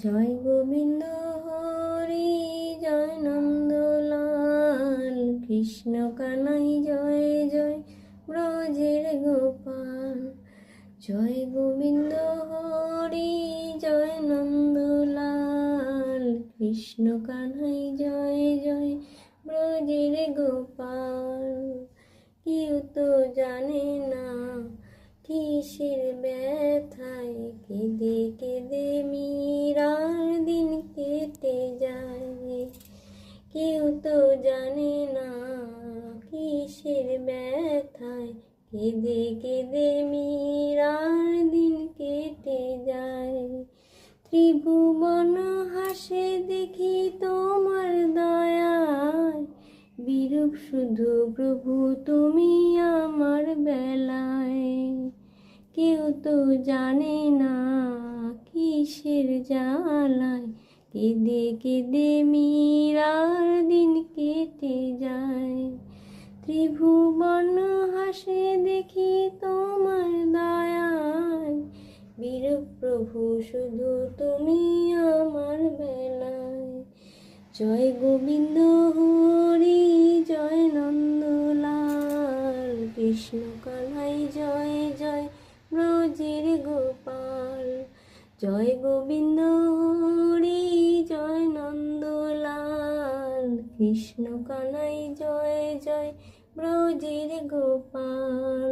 জয় গোবিন্দ হরি জয় নন্দলাল, কৃষ্ণ কানাই জয় জয় ব্রজের গোপাল। জয় গোবিন্দ হরি জয় নন্দলাল, কৃষ্ণ কানাই জয় জয় ব্রজের গোপাল। কেউ তো জানে না কিসের ব্যথায় কেঁদে কেঁদে মীরার দিন কেটে যায়। কেউ তো জানে না কিসের ব্যথায় কেঁদে কেঁদে মীরার দিন কেটে যায়। ত্রিভুবন হাসে দেখি তোমার দয়ায়, বিরূপ শুধু প্রভু তুমি আমার বেলায়। কেউ তো জানে না কিসের জ্বালায় কেঁদে কেঁদে মীরার দিন কেটে যায়। ত্রিভুবন হাসে দেখি তোমার দয়ায়, বিরূপ প্রভু শুধু তুমি আমার বেলায়। জয় গোবিন্দ হরি জয় নন্দলাল, কৃষ্ণ কানাই জয় জয় ব্রজের গোপাল। জয় গোবিন্দ হরি জয় নন্দলাল, কৃষ্ণ কানাই জয় জয় ব্রজের গোপাল।